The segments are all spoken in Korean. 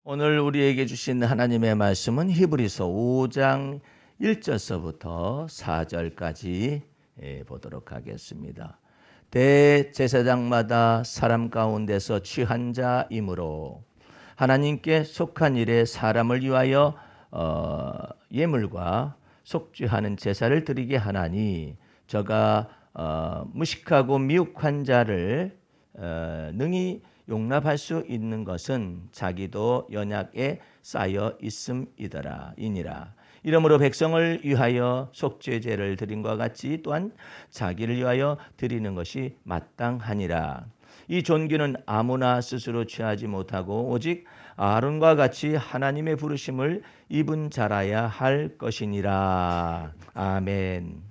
오늘 우리에게 주신 하나님의 말씀은 히브리서 5장 1절서부터 4절까지 보도록 하겠습니다. 대제사장마다 사람 가운데서 취한 자이므로 하나님께 속한 일에 사람을 위하여 예물과 속죄하는 제사를 드리게 하나니 저가 무식하고 미혹한 자를 능히 용납할 수 있는 것은 자기도 연약에 쌓여 있음이더라 이니라. 이러므로 백성을 위하여 속죄제를 드린 것 같이 또한 자기를 위하여 드리는 것이 마땅하니라. 이 존귀는 아무나 스스로 취하지 못하고 오직 아론과 같이 하나님의 부르심을 입은 자라야 할 것이니라. 아멘.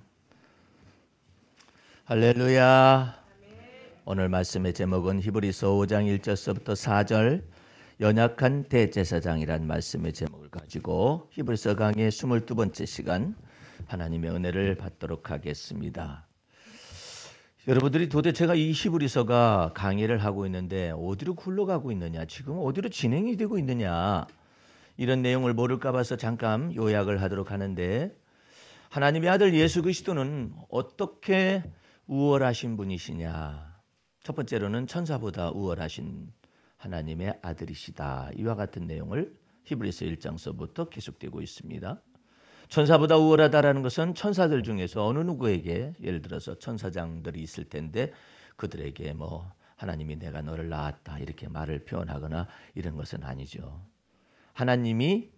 할렐루야. 오늘 말씀의 제목은 히브리서 5장 1절서부터 4절 연약한 대제사장이란 말씀의 제목을 가지고 히브리서 강의 22번째 시간 하나님의 은혜를 받도록 하겠습니다. 여러분들이 도대체가 이 히브리서가 강의를 하고 있는데 어디로 굴러가고 있느냐, 지금 어디로 진행이 되고 있느냐, 이런 내용을 모를까 봐서 잠깐 요약을 하도록 하는데, 하나님의 아들 예수 그리스도는 어떻게 우월하신 분이시냐. 첫 번째로는 천사보다 우월하신 하나님의 아들이시다. 이와 같은 내용을 히브리서 1장서부터 계속되고 있습니다. 천사보다 우월하다라는 것은 천사들 중에서 어느 누구에게, 예를 들어서 천사장들이 있을 텐데 그들에게 뭐 하나님이 내가 너를 낳았다 이렇게 말을 표현하거나 이런 것은 아니죠. 하나님이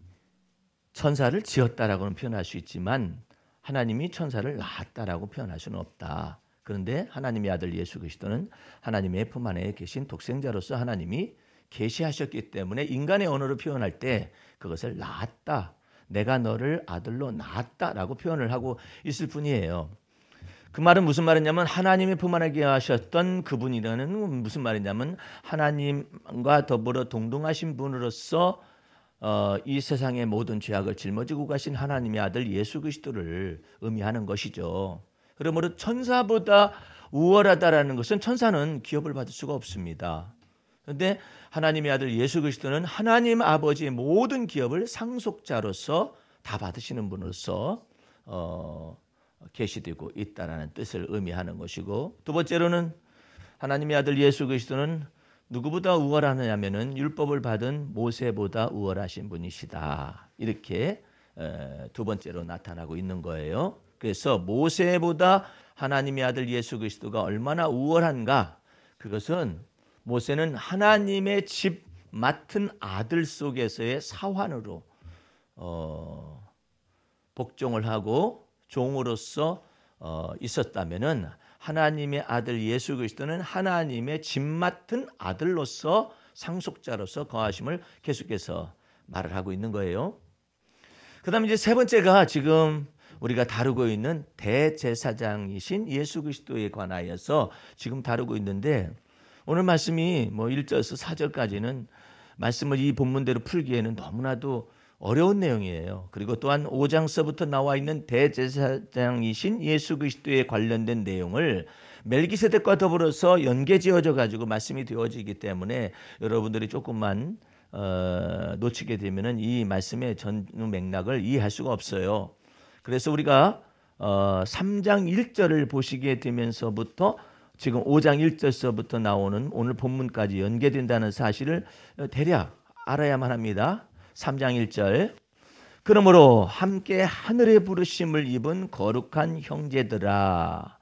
천사를 지었다라고는 표현할 수 있지만 하나님이 천사를 낳았다라고 표현할 수는 없다. 그런데 하나님의 아들 예수 그리스도는 하나님의 품 안에 계신 독생자로서 하나님이 계시하셨기 때문에 인간의 언어로 표현할 때 그것을 낳았다, 내가 너를 아들로 낳았다라고 표현을 하고 있을 뿐이에요. 그 말은 무슨 말이냐면 하나님의 품 안에 계셨던 그분이라는 무슨 말이냐면 하나님과 더불어 동등하신 분으로서 이 세상의 모든 죄악을 짊어지고 가신 하나님의 아들 예수 그리스도를 의미하는 것이죠. 그러므로 천사보다 우월하다라는 것은 천사는 기업을 받을 수가 없습니다. 그런데 하나님의 아들 예수 그리스도는 하나님 아버지의 모든 기업을 상속자로서 다 받으시는 분으로서 계시되고 있다라는 뜻을 의미하는 것이고, 두 번째로는 하나님의 아들 예수 그리스도는 누구보다 우월하느냐면은 율법을 받은 모세보다 우월하신 분이시다. 이렇게 두 번째로 나타나고 있는 거예요. 그래서 모세보다 하나님의 아들 예수 그리스도가 얼마나 우월한가? 그것은 모세는 하나님의 집 맡은 아들 속에서의 사환으로 복종을 하고 종으로서 있었다면은 하나님의 아들 예수 그리스도는 하나님의 집 맡은 아들로서 상속자로서 거하심을 계속해서 말을 하고 있는 거예요. 그다음에 이제 세 번째가 지금 우리가 다루고 있는 대제사장이신 예수 그리스도에 관하여서 지금 다루고 있는데, 오늘 말씀이 뭐 1절에서 4절까지는 말씀을 이 본문대로 풀기에는 너무나도 어려운 내용이에요. 그리고 또한 5장서부터 나와 있는 대제사장이신 예수 그리스도에 관련된 내용을 멜기세덱과 더불어서 연계지어져 가지고 말씀이 되어지기 때문에 여러분들이 조금만 놓치게 되면은 이 말씀의 전 맥락을 이해할 수가 없어요. 그래서 우리가 3장 1절을 보시게 되면서부터 지금 5장 1절서부터 나오는 오늘 본문까지 연계된다는 사실을 대략 알아야만 합니다. 3장 1절. 그러므로 함께 하늘의 부르심을 입은 거룩한 형제들아,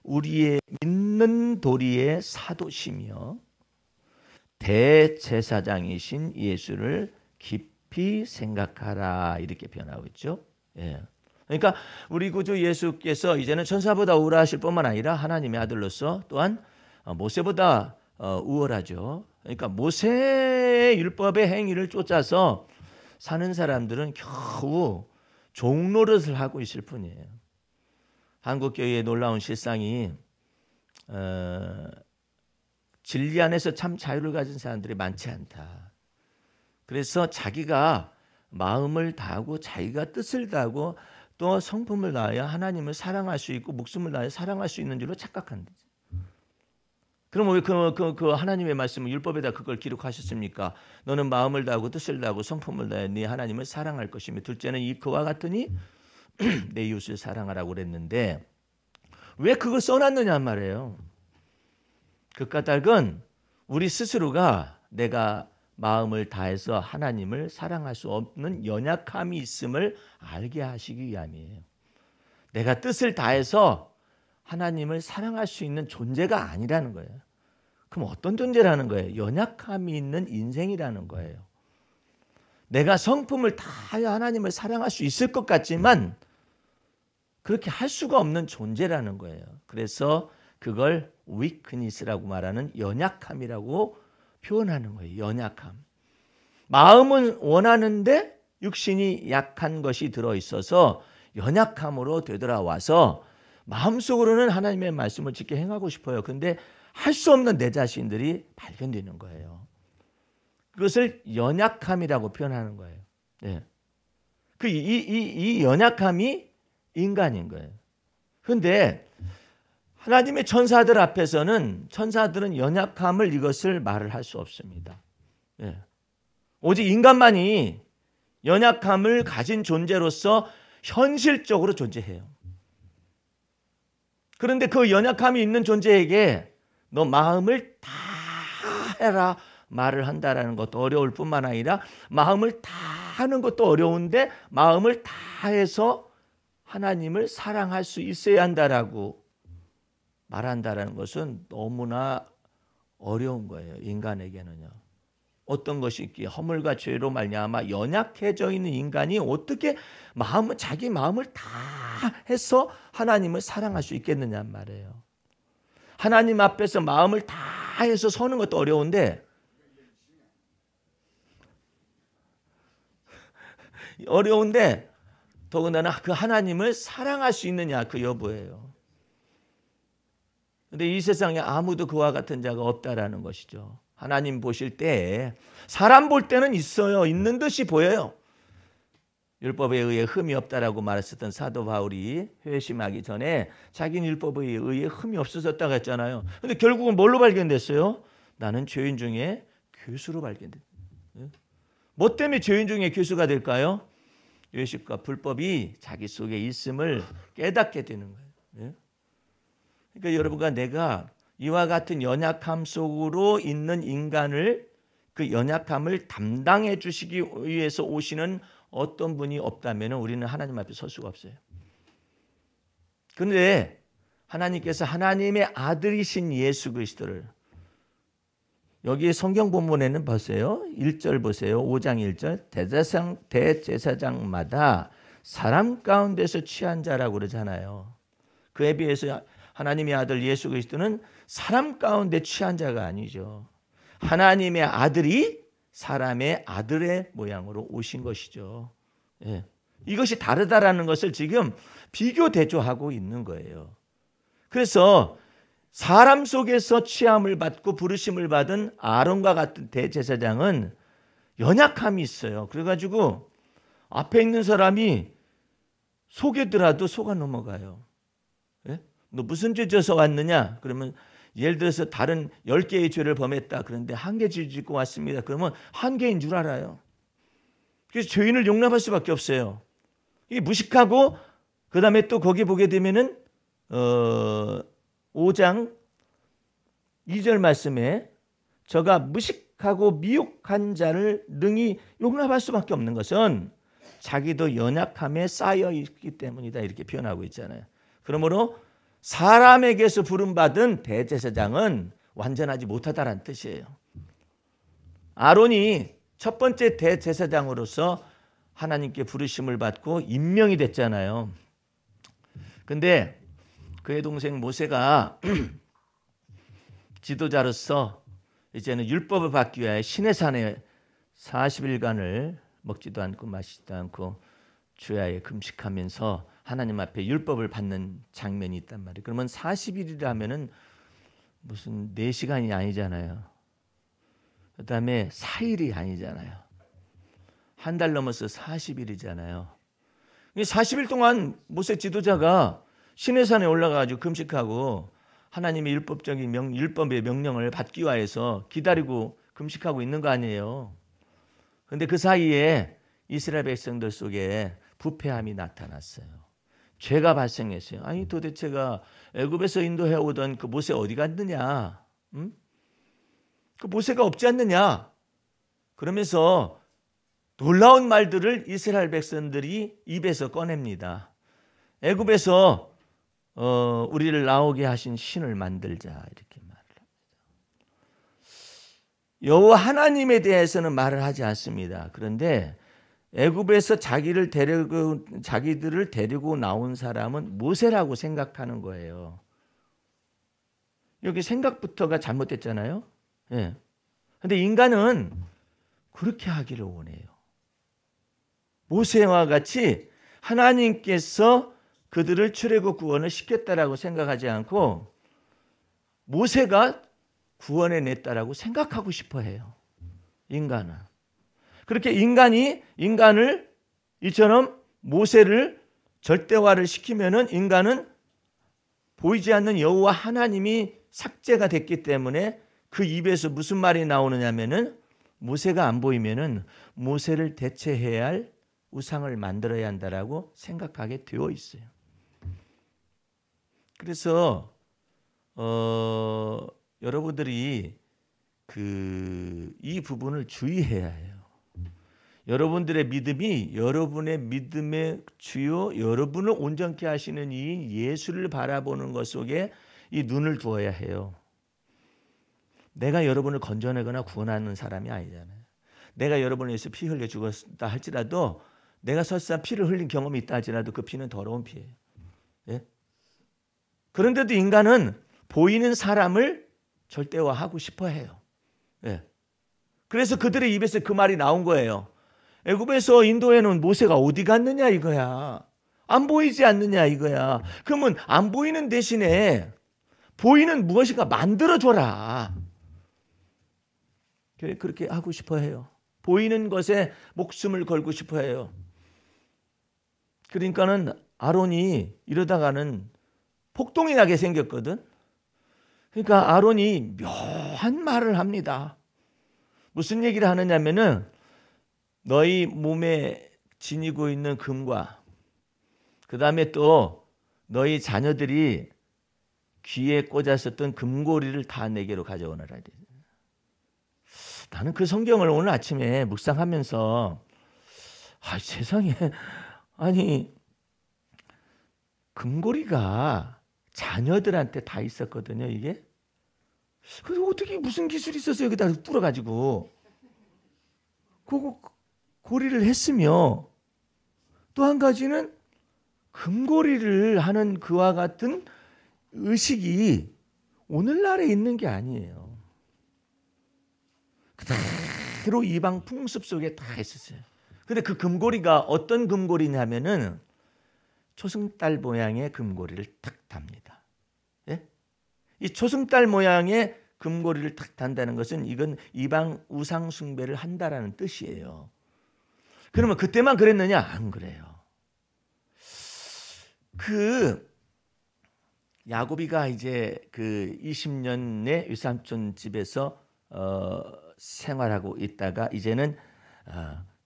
우리의 믿는 도리의 사도시며 대제사장이신 예수를 깊이 생각하라. 이렇게 표현하고 있죠. 예. 그러니까 우리 구주 예수께서 이제는 천사보다 우월하실 뿐만 아니라 하나님의 아들로서 또한 모세보다 우월하죠. 그러니까 모세의 율법의 행위를 쫓아서 사는 사람들은 겨우 종노릇을 하고 있을 뿐이에요. 한국교회의 놀라운 실상이 진리 안에서 참 자유를 가진 사람들이 많지 않다. 그래서 자기가 마음을 다하고 자기가 뜻을 다하고 또 성품을 다하여 하나님을 사랑할 수 있고 목숨을 다하여 사랑할 수 있는 줄로 착각한다. 그럼 왜 그 하나님의 말씀을 율법에다 그걸 기록하셨습니까? 너는 마음을 다하고 뜻을 다하고 성품을 다해 네 하나님을 사랑할 것이며 둘째는 이 그와 같으니 내 이웃을 사랑하라고 그랬는데 왜 그걸 써놨느냐 말이에요. 그 까닭은 우리 스스로가 내가 마음을 다해서 하나님을 사랑할 수 없는 연약함이 있음을 알게 하시기 위함이에요. 내가 뜻을 다해서 하나님을 사랑할 수 있는 존재가 아니라는 거예요. 그럼 어떤 존재라는 거예요? 연약함이 있는 인생이라는 거예요. 내가 성품을 다하여 하나님을 사랑할 수 있을 것 같지만 그렇게 할 수가 없는 존재라는 거예요. 그래서 그걸 weakness라고 말하는 연약함이라고 표현하는 거예요. 연약함. 마음은 원하는데 육신이 약한 것이 들어있어서 연약함으로 되돌아와서 마음속으로는 하나님의 말씀을 지켜 행하고 싶어요. 근데 할 수 없는 내 자신들이 발견되는 거예요. 그것을 연약함이라고 표현하는 거예요. 네. 이 연약함이 인간인 거예요. 그런데 하나님의 천사들 앞에서는 천사들은 연약함을 이것을 말을 할 수 없습니다. 네. 오직 인간만이 연약함을 가진 존재로서 현실적으로 존재해요. 그런데 그 연약함이 있는 존재에게 너 마음을 다 해라 말을 한다라는 것도 어려울 뿐만 아니라 마음을 다 하는 것도 어려운데 마음을 다 해서 하나님을 사랑할 수 있어야 한다라고 말한다라는 것은 너무나 어려운 거예요. 인간에게는요. 어떤 것이 있기에 허물과 죄로 말미암아 연약해져 있는 인간이 어떻게 자기 마음을 다 해서 하나님을 사랑할 수 있겠느냐 말이에요. 하나님 앞에서 마음을 다 해서 서는 것도 어려운데 더군다나 그 하나님을 사랑할 수 있느냐 그 여부예요. 그런데 이 세상에 아무도 그와 같은 자가 없다라는 것이죠. 하나님 보실 때 사람 볼 때는 있어요. 있는 듯이 보여요. 율법에 의해 흠이 없다라고 말했었던 사도 바울이 회심하기 전에 자기는 율법에 의해 흠이 없어졌다고 했잖아요. 그런데 결국은 뭘로 발견됐어요? 나는 죄인 중에 괴수로 발견됐다. 뭐 때문에 죄인 중에 괴수가 될까요? 외식과 불법이 자기 속에 있음을 깨닫게 되는 거예요. 그러니까 여러분과 내가 이와 같은 연약함 속으로 있는 인간을 그 연약함을 담당해 주시기 위해서 오시는 어떤 분이 없다면 우리는 하나님 앞에 설 수가 없어요. 그런데 하나님께서 하나님의 아들이신 예수 그리스도를 여기 성경 본문에는 보세요. 1절 보세요. 5장 1절 대제사장마다 사람 가운데서 취한 자라고 그러잖아요. 그에 비해서 하나님의 아들 예수 그리스도는 사람 가운데 취한 자가 아니죠. 하나님의 아들이 사람의 아들의 모양으로 오신 것이죠. 예. 이것이 다르다라는 것을 지금 비교 대조하고 있는 거예요. 그래서 사람 속에서 취함을 받고 부르심을 받은 아론과 같은 대제사장은 연약함이 있어요. 그래가지고 앞에 있는 사람이 속이더라도 속아 넘어가요. 예? 너 무슨 죄 져서 왔느냐? 그러면 예를 들어서 다른 10개의 죄를 범했다. 그런데 한 개 죄 짓고 왔습니다. 그러면 한 개인 줄 알아요. 그래서 죄인을 용납할 수밖에 없어요. 이게 무식하고 그 다음에 또 거기 보게 되면은 5장 2절 말씀에 저가 무식하고 미혹한 자를 능히 용납할 수밖에 없는 것은 자기도 연약함에 쌓여 있기 때문이다. 이렇게 표현하고 있잖아요. 그러므로 사람에게서 부름받은 대제사장은 완전하지 못하다라는 뜻이에요. 아론이 첫 번째 대제사장으로서 하나님께 부르심을 받고 임명이 됐잖아요. 근데 그의 동생 모세가 지도자로서 이제는 율법을 받기 위하여 시내산에 40일간을 먹지도 않고 마시지도 않고 주야에 금식하면서 하나님 앞에 율법을 받는 장면이 있단 말이에요. 그러면 40일이라면은 무슨 4시간이 아니잖아요. 그다음에 4일이 아니잖아요. 한 달 넘어서 40일이잖아요. 40일 동안 모세 지도자가 시내산에 올라가가지고 금식하고 하나님의 율법의 명령을 받기 위해서 기다리고 금식하고 있는 거 아니에요. 그런데 그 사이에 이스라엘 백성들 속에 부패함이 나타났어요. 죄가 발생했어요. 아니 도대체가 애굽에서 인도해 오던 그 모세 어디 갔느냐? 응? 그 모세가 없지 않느냐? 그러면서 놀라운 말들을 이스라엘 백성들이 입에서 꺼냅니다. 애굽에서 우리를 나오게 하신 신을 만들자 이렇게 말을 합니다. 여호와 하나님에 대해서는 말을 하지 않습니다. 그런데 애굽에서 자기들을 데리고 나온 사람은 모세라고 생각하는 거예요. 여기 생각부터가 잘못됐잖아요. 예. 근데 인간은 그렇게 하기를 원해요. 모세와 같이 하나님께서 그들을 출애굽 구원을 시켰다라고 생각하지 않고 모세가 구원해 냈다라고 생각하고 싶어 해요. 인간은. 그렇게 인간을 이처럼 모세를 절대화를 시키면은 인간은 보이지 않는 여호와 하나님이 삭제가 됐기 때문에 그 입에서 무슨 말이 나오느냐면은 모세가 안 보이면은 모세를 대체해야 할 우상을 만들어야 한다라고 생각하게 되어 있어요. 그래서 여러분들이 이 부분을 주의해야 해요. 여러분들의 믿음이 여러분의 믿음의 주요 여러분을 온전케 하시는 이 예수를 바라보는 것 속에 이 눈을 두어야 해요. 내가 여러분을 건져내거나 구원하는 사람이 아니잖아요. 내가 여러분을 위해서 피 흘려 죽었다 할지라도 내가 설사 피를 흘린 경험이 있다 할지라도 그 피는 더러운 피예요. 예? 그런데도 인간은 보이는 사람을 절대화하고 싶어 해요. 예. 그래서 그들의 입에서 그 말이 나온 거예요. 애굽에서 인도해 놓은 모세가 어디 갔느냐 이거야. 안 보이지 않느냐 이거야. 그러면 안 보이는 대신에 보이는 무엇인가 만들어줘라. 그렇게 하고 싶어 해요. 보이는 것에 목숨을 걸고 싶어 해요. 그러니까는 아론이 이러다가는 폭동이 나게 생겼거든. 그러니까 아론이 묘한 말을 합니다. 무슨 얘기를 하느냐면은 너희 몸에 지니고 있는 금과 그 다음에 또 너희 자녀들이 귀에 꽂았었던 금고리를 다 내게로 가져오너라. 나는 그 성경을 오늘 아침에 묵상하면서 세상에 아니 금고리가 자녀들한테 다 있었거든요. 이게 그래서 어떻게 무슨 기술이 있었어요? 여기다 뚫어가지고 그거 고리를 했으며 또 한 가지는 금고리를 하는 그와 같은 의식이 오늘날에 있는 게 아니에요. 그대로 이방 풍습 속에 다 있었어요. 근데 그 금고리가 어떤 금고리냐면은 초승달 모양의 금고리를 탁 답니다. 예? 이 초승달 모양의 금고리를 탁 단다는 것은 이건 이방 우상 숭배를 한다라는 뜻이에요. 그러면 그때만 그랬느냐? 안 그래요. 야곱이가 이제 20년의 유삼촌 집에서 생활하고 있다가 이제는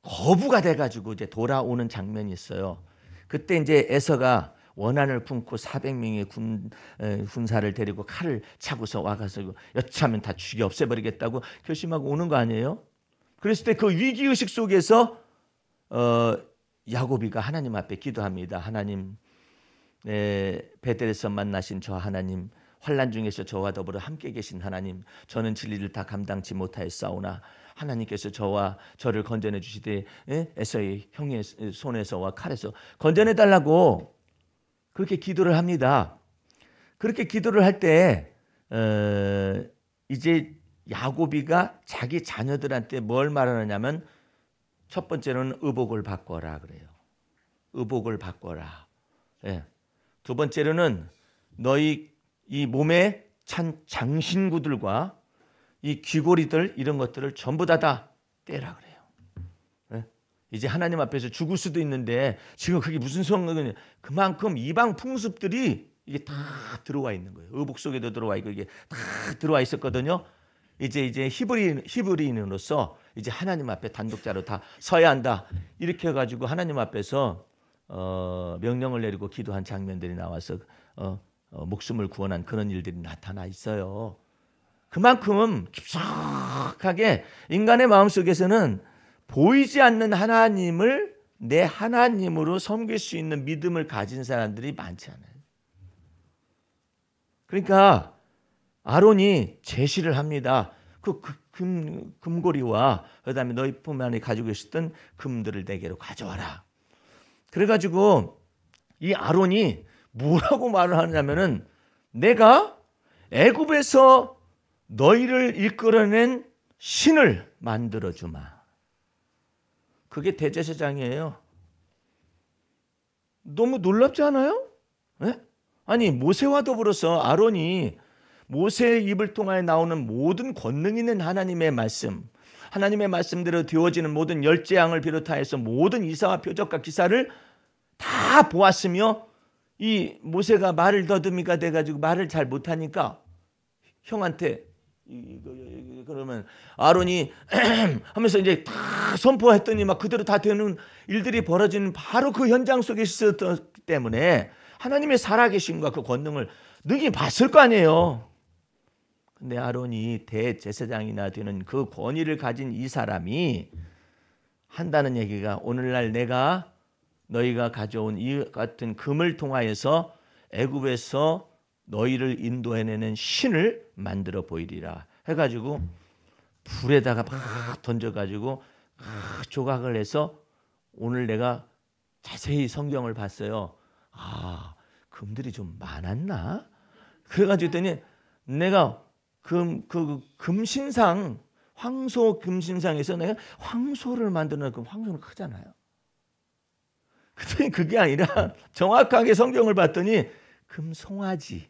거부가 돼가지고 이제 돌아오는 장면이 있어요. 그때 이제 에서가 원한을 품고 400명의 군사를 데리고 칼을 차고서 와가지고 여차하면 다 죽여 없애버리겠다고 결심하고 오는 거 아니에요? 그랬을 때 그 위기의식 속에서 야곱이가 하나님 앞에 기도합니다. 하나님, 베델에서 만나신 저 하나님, 환난 중에서 저와 더불어 함께 계신 하나님, 저는 진리를 다 감당치 못하였사오나 하나님께서 저를 건져내 주시되 에서의 형의 손에서와 칼에서 건져내 달라고 그렇게 기도를 합니다. 그렇게 기도를 할 때 이제 야곱이가 자기 자녀들한테 뭘 말하느냐면 첫 번째로는 의복을 바꿔라 그래요. 의복을 바꿔라. 예. 두 번째로는 너희 이 몸에 찬 장신구들과 이 귀고리들 이런 것들을 전부 다 떼라 그래요. 예? 이제 하나님 앞에서 죽을 수도 있는데 지금 그게 무슨 상관이냐? 그만큼 이방 풍습들이 이게 다 들어와 있는 거예요. 의복 속에도 들어와 있고 이게 다 들어와 있었거든요. 이제 히브리인으로서 이제 하나님 앞에 단독자로 다 서야 한다. 이렇게 해가지고 하나님 앞에서 명령을 내리고 기도한 장면들이 나와서 목숨을 구원한 그런 일들이 나타나 있어요. 그만큼 깊숙하게 인간의 마음속에서는 보이지 않는 하나님을 내 하나님으로 섬길 수 있는 믿음을 가진 사람들이 많지 않아요. 그러니까 아론이 제시를 합니다. 그 금고리와 그다음에 너희뿐만이 가지고 있었던 금들을 내게로 가져와라. 그래가지고 이 아론이 뭐라고 말을 하냐면은 내가 애굽에서 너희를 이끌어낸 신을 만들어 주마. 그게 대제사장이에요. 너무 놀랍지 않아요? 네? 아니 모세와 더불어서 아론이 모세의 입을 통하여 나오는 모든 권능 있는 하나님의 말씀, 하나님의 말씀대로 되어지는 모든 열재앙을 비롯하여서 모든 이사와 표적과 기사를 다 보았으며 이 모세가 말을 더듬이가 돼가지고 말을 잘 못하니까 형한테 그러면 아론이 하면서 이제 다 선포했더니 막 그대로 다 되는 일들이 벌어지는 바로 그 현장 속에 있었기 때문에 하나님의 살아계심과 그 권능을 능히 봤을 거 아니에요. 근데 아론이 대제사장이나 되는 그 권위를 가진 이 사람이 한다는 얘기가 오늘날 내가 너희가 가져온 이 같은 금을 통하여서 애굽에서 너희를 인도해내는 신을 만들어 보이리라 해가지고 불에다가 막 던져가지고 조각을 해서 오늘 내가 자세히 성경을 봤어요. 아, 금들이 좀 많았나? 그래가지고 했더니 내가 금신상 황소 금신상에서 내가 황소를 만드는 그 황소는 크잖아요. 그랬더니 그게 아니라 정확하게 성경을 봤더니 금송아지.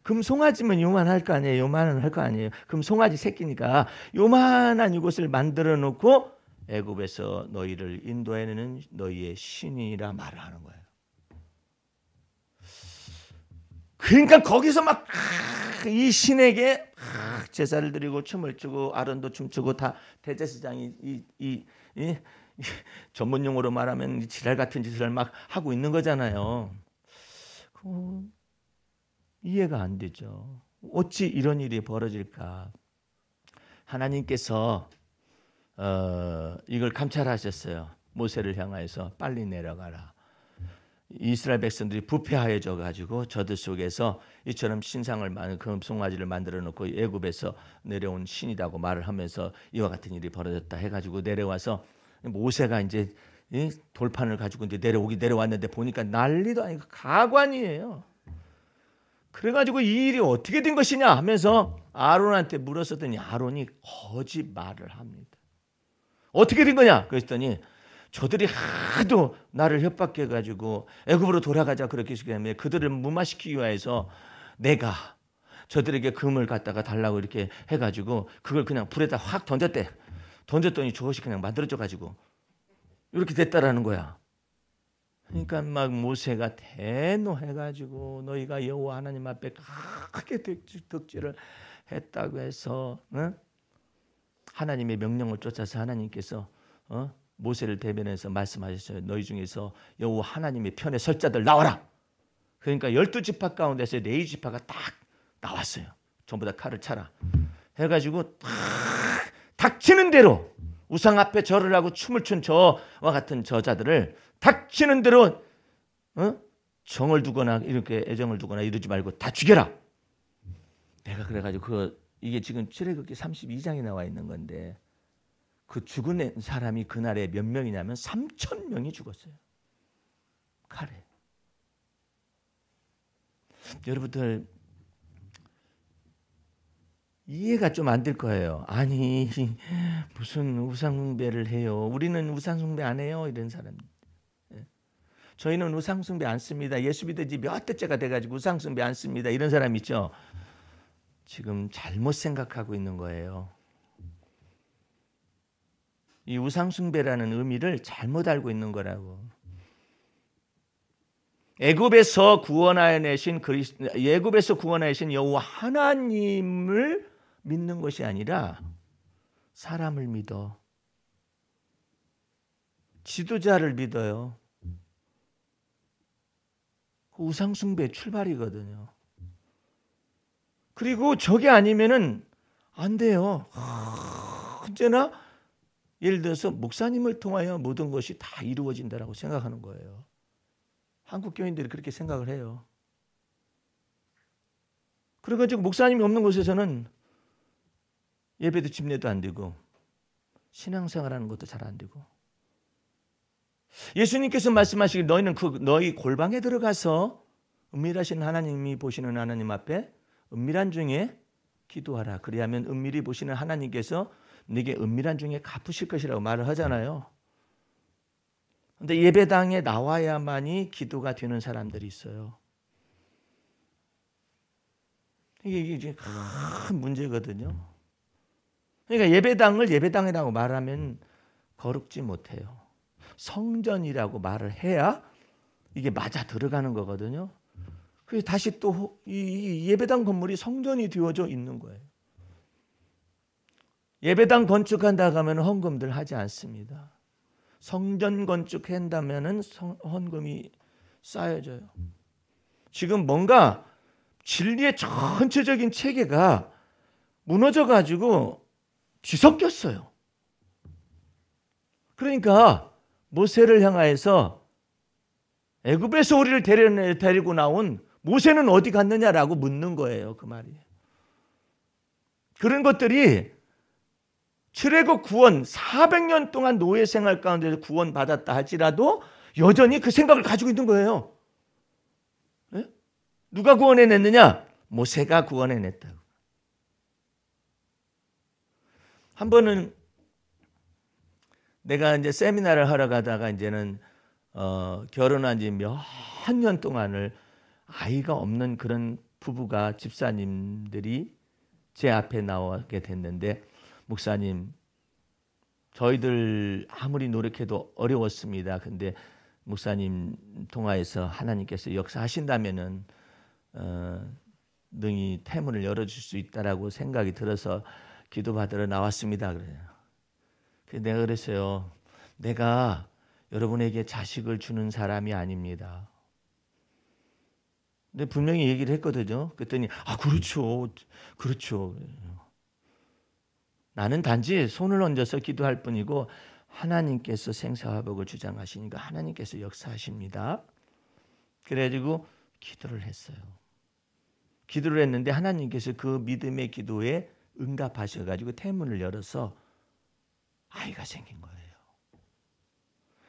금송아지면 요만할 거 아니에요. 요만은 할 거 아니에요. 금송아지 새끼니까 요만한 이것을 만들어 놓고 애굽에서 너희를 인도해내는 너희의 신이라 말을 하는 거예요. 그러니까 거기서 막 이 신에게 제사를 드리고 춤을 추고 아론도 춤추고 다 대제사장이 이 전문 용어로 말하면 지랄 같은 짓을 막 하고 있는 거잖아요. 이해가 안 되죠. 어찌 이런 일이 벌어질까? 하나님께서 이걸 감찰하셨어요. 모세를 향하여서 빨리 내려가라. 이스라엘 백성들이 부패하여져 가지고 저들 속에서 이처럼 신상을 많은 금송아지를 만들어 놓고 애굽에서 내려온 신이라고 말을 하면서 이와 같은 일이 벌어졌다 해가지고 내려와서 모세가 이제 돌판을 가지고 이제 내려왔는데 보니까 난리도 아니고 가관이에요. 그래가지고 이 일이 어떻게 된 것이냐 하면서 아론한테 물었었더니 아론이 거짓말을 합니다. 어떻게 된 거냐? 그랬더니 저들이 하도 나를 협박해가지고 애굽으로 돌아가자 그렇게 시키면 그들을 무마시키기 위해서 내가 저들에게 금을 갖다가 달라고 이렇게 해가지고 그걸 그냥 불에다 확 던졌대. 던졌더니 저것이 그냥 만들어져가지고 이렇게 됐다라는 거야. 그러니까 막 모세가 대노해가지고 너희가 여호와 하나님 앞에 크게 득죄를 했다고 해서 하나님의 명령을 쫓아서 하나님께서 모세를 대변해서 말씀하셨어요. 너희 중에서 여호와 하나님의 편에 설 자들 나와라. 그러니까 12지파 가운데서 4지파가 딱 나왔어요. 전부 다 칼을 차라 해가지고 닥치는 대로 우상 앞에 절을 하고 춤을 춘 저와 같은 저자들을 닥치는 대로 정을 두거나 이렇게 애정을 두거나 이러지 말고 다 죽여라. 내가 그래가지고 이게 지금 출애굽기 32장에 나와 있는 건데 그 죽은 사람이 그날에 몇 명이냐면 3,000명이 죽었어요. 칼에. 여러분들 이해가 좀 안 될 거예요. 아니 무슨 우상숭배를 해요. 우리는 우상숭배 안 해요. 이런 사람. 저희는 우상숭배 안 씁니다. 예수 믿은 지 몇 대째가 돼가지고 우상숭배 안 씁니다. 이런 사람 있죠. 지금 잘못 생각하고 있는 거예요. 이 우상숭배라는 의미를 잘못 알고 있는 거라고. 애굽에서 구원하여 내신 여호와 하나님을 믿는 것이 아니라 사람을 믿어. 지도자를 믿어요. 우상숭배 출발이거든요. 그리고 저게 아니면은 안 돼요. 언제나 예를 들어서 목사님을 통하여 모든 것이 다 이루어진다라고 생각하는 거예요. 한국 교인들이 그렇게 생각을 해요. 그래가지고 목사님이 없는 곳에서는 예배도 집례도 안 되고 신앙생활하는 것도 잘 안 되고. 예수님께서 말씀하시길 너희는 너희 골방에 들어가서 은밀하신 하나님이 보시는 하나님 앞에 은밀한 중에 기도하라. 그리하면 은밀히 보시는 하나님께서 네게 은밀한 중에 갚으실 것이라고 말을 하잖아요. 그런데 예배당에 나와야만이 기도가 되는 사람들이 있어요. 이게 큰 문제거든요. 그러니까 예배당을 예배당이라고 말하면 거룩지 못해요. 성전이라고 말을 해야 이게 맞아 들어가는 거거든요. 그래서 다시 또 이 예배당 건물이 성전이 되어져 있는 거예요. 예배당 건축한다고 하면 헌금들 하지 않습니다. 성전 건축한다면 헌금이 쌓여져요. 지금 뭔가 진리의 전체적인 체계가 무너져가지고 뒤섞였어요. 그러니까 모세를 향하여서 애굽에서 우리를 데리고 나온 모세는 어디 갔느냐라고 묻는 거예요. 그 말이. 그런 것들이 출애굽 구원 400년 동안 노예 생활 가운데서 구원받았다 할지라도 여전히 그 생각을 가지고 있는 거예요. 네? 누가 구원해냈느냐? 모세가 구원해냈다고. 한 번은 내가 이제 세미나를 하러 가다가 이제는 결혼한 지 몇 년 동안을 아이가 없는 그런 부부가 집사님들이 제 앞에 나오게 됐는데, 목사님, 저희들 아무리 노력해도 어려웠습니다. 근데 목사님 통하여서 하나님께서 역사하신다면은 능히 태문을 열어줄 수 있다라고 생각이 들어서 기도받으러 나왔습니다. 그래요. 그래서 내가 그랬어요. 내가 여러분에게 자식을 주는 사람이 아닙니다. 근데 분명히 얘기를 했거든요. 그랬더니 그렇죠. 나는 단지 손을 얹어서 기도할 뿐이고 하나님께서 생사화복을 주장하시니까 하나님께서 역사하십니다. 그래가지고 기도를 했어요. 기도를 했는데 하나님께서 그 믿음의 기도에 응답하셔가지고 태문을 열어서 아이가 생긴 거예요.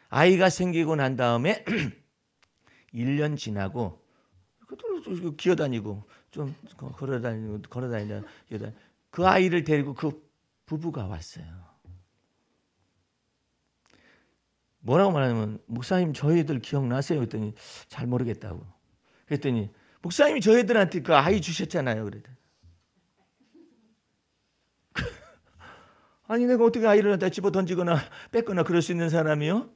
아이가 생기고 난 다음에 1년 지나고 기어다니고 좀 걸어다니다 그 아이를 데리고 그 부부가 왔어요. 뭐라고 말하냐면, 목사님 저희들 기억나세요? 그랬더니 잘 모르겠다고. 그랬더니 목사님이 저희들한테 그 아이 주셨잖아요. 그랬더니 아니 내가 어떻게 아이를 갖다 집어 던지거나 뺏거나 그럴 수 있는 사람이요?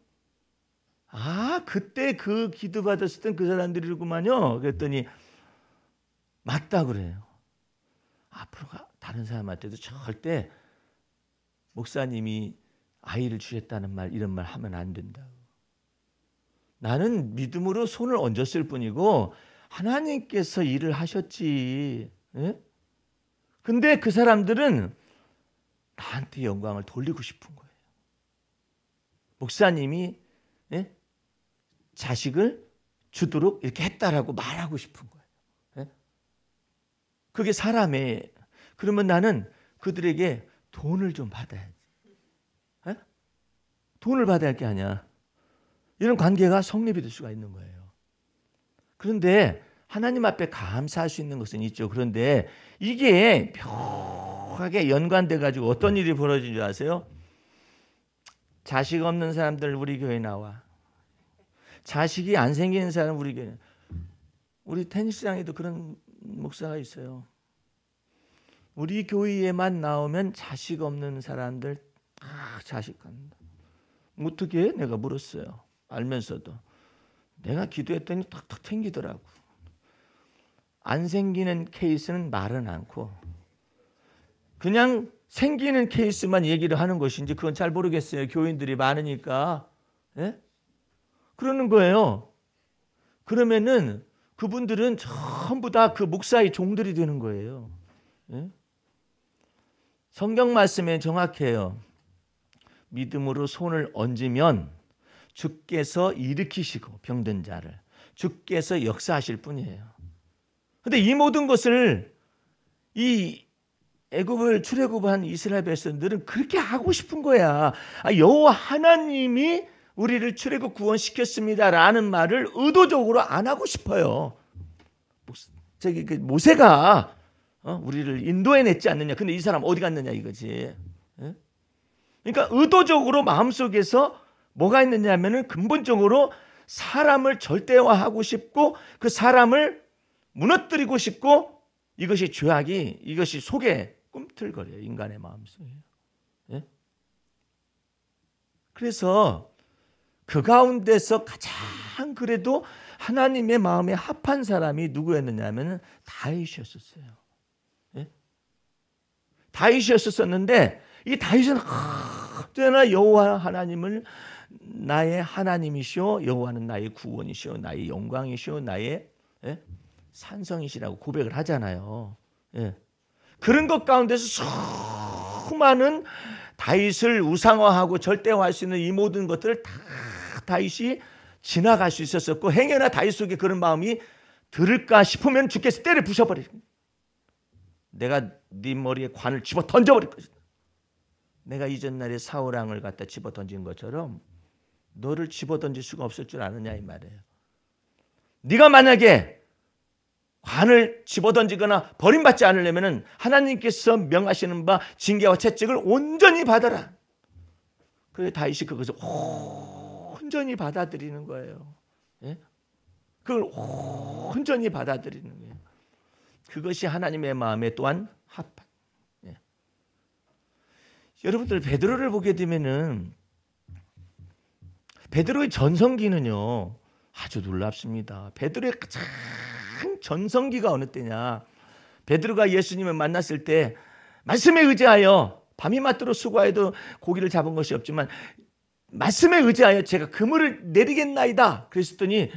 그때 그 기도 받았을 땐 그 사람들이구만요. 그랬더니 맞다 그래요. 앞으로 다른 사람한테도 절대 목사님이 아이를 주셨다는 말, 이런 말 하면 안 된다고. 나는 믿음으로 손을 얹었을 뿐이고 하나님께서 일을 하셨지. 예? 근데 그 사람들은 나한테 영광을 돌리고 싶은 거예요. 목사님이 자식을 주도록 이렇게 했다라고 말하고 싶은 거예요. 그게 사람의. 그러면 나는 그들에게 돈을 좀 받아야지. 돈을 받아야 할 게 아니야. 이런 관계가 성립이 될 수가 있는 거예요. 그런데 하나님 앞에 감사할 수 있는 것은 있죠. 그런데 이게 묘하게 연관돼 가지고 어떤 일이 벌어진 줄 아세요? 자식 없는 사람들 우리 교회에 나와. 자식이 안 생기는 사람 우리 교회. 우리 테니스장에도 그런 목사가 있어요. 우리 교회에만 나오면 자식 없는 사람들 다 자식 갖는다. 어떻게? 내가 물었어요. 알면서도. 내가 기도했더니 탁탁 생기더라고. 안 생기는 케이스는 말은 않고 그냥 생기는 케이스만 얘기를 하는 것인지 그건 잘 모르겠어요. 교인들이 많으니까. 예? 그러는 거예요. 그러면은 그분들은 전부 다 그 목사의 종들이 되는 거예요. 예? 성경 말씀에 정확해요. 믿음으로 손을 얹으면 주께서 일으키시고 병든 자를 주께서 역사하실 뿐이에요. 그런데 이 모든 것을 이 애굽을 출애굽한 이스라엘 백성들은 그렇게 하고 싶은 거야. 여호와 하나님이 우리를 출애굽 구원시켰습니다라는 말을 의도적으로 안 하고 싶어요. 저기 모세가 우리를 인도해냈지 않느냐. 근데 이 사람 어디 갔느냐 이거지. 그러니까 의도적으로 마음속에서 뭐가 있느냐 하면은 근본적으로 사람을 절대화하고 싶고 그 사람을 무너뜨리고 싶고 이것이 죄악이 이것이 속에 꿈틀거려요. 인간의 마음속에. 예? 그래서 그 가운데서 가장 그래도 하나님의 마음에 합한 사람이 누구였느냐 하면 다윗이었어요. 예? 다윗이었었는데 이 다윗은 언제나 여호와 하나님을 나의 하나님이시오, 여호와는 나의 구원이시오, 나의 영광이시오, 나의 산성이시라고 고백을 하잖아요. 예. 그런 것 가운데서 수많은 다윗을 우상화하고 절대화할 수 있는 이 모든 것들을 다 다윗이 지나갈 수 있었었고 행여나 다윗 속에 그런 마음이 들을까 싶으면 주께서 때려 부셔버리고 내가 네 머리에 관을 집어 던져버릴 것이다. 내가 이전날에 사울왕을 갖다 집어 던진 것처럼 너를 집어 던질 수가 없을 줄 아느냐 이 말이에요. 네가 만약에 관을 집어 던지거나 버림받지 않으려면 하나님께서 명하시는 바 징계와 채찍을 온전히 받아라. 그래 다윗이 그것을 온전히 받아들이는 거예요. 예? 그걸 온전히 받아들이는 거예요. 그것이 하나님의 마음에 또한 합한. 예. 여러분들 베드로를 보게 되면은 베드로의 전성기는요 아주 놀랍습니다. 베드로의 가장 전성기가 어느 때냐? 베드로가 예수님을 만났을 때 말씀에 의지하여 밤이 맞도록 수고하여도 고기를 잡은 것이 없지만 말씀에 의지하여 제가 그물을 내리겠나이다. 그랬더니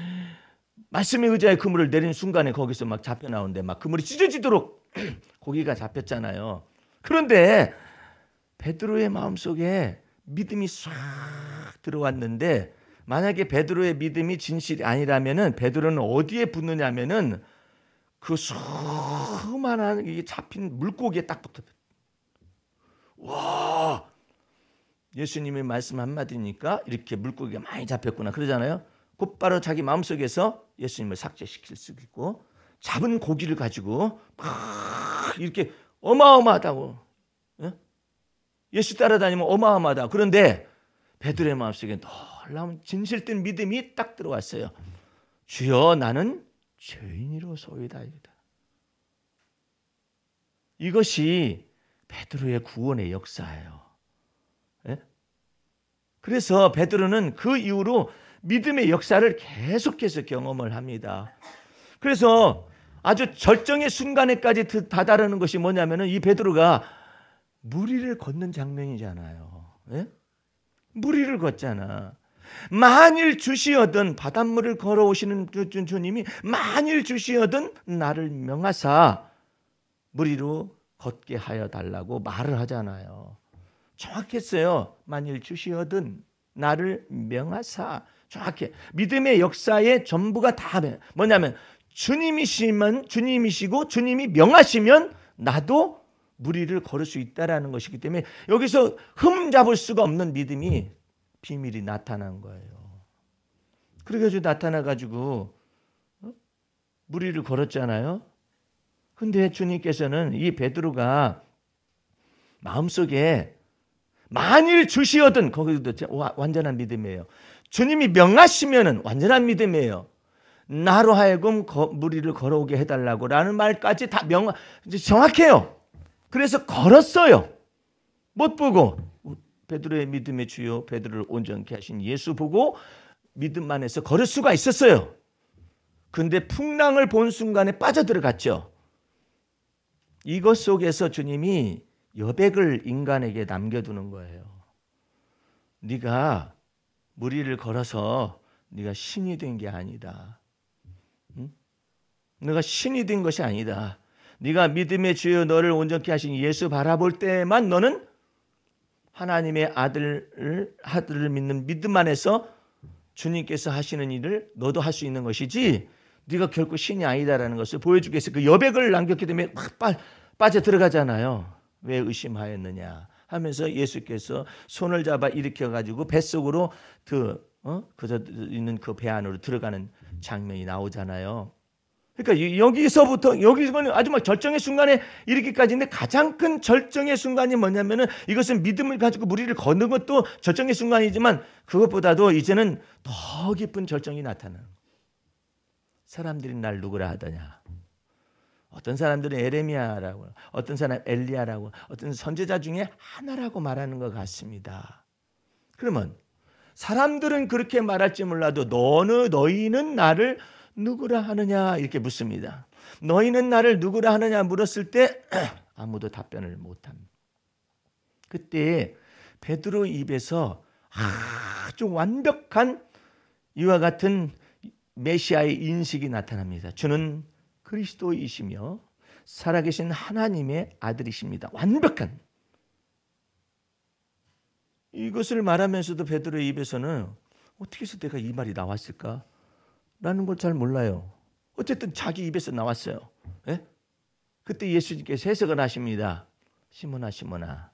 말씀에 의지하여 그물을 내리는 순간에 거기서 막 잡혀 나오는데 막 그물이 찢어지도록 고기가 잡혔잖아요. 그런데 베드로의 마음속에 믿음이 싹 들어왔는데 만약에 베드로의 믿음이 진실이 아니라면은 베드로는 어디에 붙느냐면은 그 수많은 이게 잡힌 물고기에 딱 붙어. 와, 예수님의 말씀 한마디니까 이렇게 물고기가 많이 잡혔구나 그러잖아요. 곧바로 자기 마음속에서 예수님을 삭제시킬 수 있고 잡은 고기를 가지고 막 이렇게 어마어마하다고 예수 따라다니면 어마어마하다. 그런데 베드로의 마음속에 놀라운 진실된 믿음이 딱 들어왔어요. 주여 나는 죄인이로소이다. 이것이 베드로의 구원의 역사예요. 예? 그래서 베드로는 그 이후로 믿음의 역사를 계속해서 경험을 합니다. 그래서 아주 절정의 순간에까지 다다르는 것이 뭐냐면은 이 베드로가 물 위를 걷는 장면이잖아요. 예? 물 위를 걷잖아. 만일 주시어든 바닷물을 걸어오시는 주님이 만일 주시어든 나를 명하사 물 위로 걷게 하여 달라고 말을 하잖아요. 정확했어요. 만일 주시어든 나를 명하사. 정확해. 믿음의 역사의 전부가 다 뭐냐면 주님이시고 주님이 명하시면 나도 물 위를 걸을 수 있다라는 것이기 때문에 여기서 흠잡을 수가 없는 믿음이 비밀이 나타난 거예요. 그래가지고 나타나가지고 물 위를 걸었잖아요. 근데 주님께서는 이 베드로가 마음속에 만일 주시어든 거기도 완전한 믿음이에요. 주님이 명하시면은 완전한 믿음이에요. 나로 하여금 물 위를 걸어오게 해달라고 라는 말까지 다 정확해요. 그래서 걸었어요. 못 보고 베드로의 믿음의 주요 베드로를 온전케 하신 예수 보고 믿음 안에서 걸을 수가 있었어요. 근데 풍랑을 본 순간에 빠져들어갔죠. 이것 속에서 주님이 여백을 인간에게 남겨두는 거예요. 네가 무리를 걸어서 네가 신이 된 게 아니다. 응? 네가 신이 된 것이 아니다. 네가 믿음의 주여 너를 온전케 하신 예수 바라볼 때만 너는 하나님의 아들을 믿는 믿음 안에서 주님께서 하시는 일을 너도 할 수 있는 것이지 네가 결코 신이 아니다라는 것을 보여주기 위해서 그 여백을 남겼기 때문에 막 빠져들어가잖아요. 왜 의심하였느냐 하면서 예수께서 손을 잡아 일으켜가지고 뱃속으로 그저 있는 그 배 안으로 들어가는 장면이 나오잖아요. 그러니까 여기서는 아주 막 절정의 순간에 이르기까지인데 가장 큰 절정의 순간이 뭐냐면은 이것은 믿음을 가지고 무리를 걷는 것도 절정의 순간이지만 그것보다도 이제는 더 깊은 절정이 나타나는 거예요. 사람들이 날 누구라 하더냐. 어떤 사람들은 에레미야라고, 어떤 사람 엘리야라고, 어떤 선지자 중에 하나라고 말하는 것 같습니다. 그러면 사람들은 그렇게 말할지 몰라도 너희는 나를 누구라 하느냐 이렇게 묻습니다. 너희는 나를 누구라 하느냐 물었을 때 아무도 답변을 못합니다. 그때 베드로 입에서 아주 완벽한 이와 같은 메시아의 인식이 나타납니다. 주는 그리스도이시며 살아계신 하나님의 아들이십니다. 완벽한. 이것을 말하면서도 베드로의 입에서는 어떻게 해서 내가 이 말이 나왔을까? 라는 걸 잘 몰라요. 어쨌든 자기 입에서 나왔어요. 예? 그때 예수님께서 해석을 하십니다. 시몬아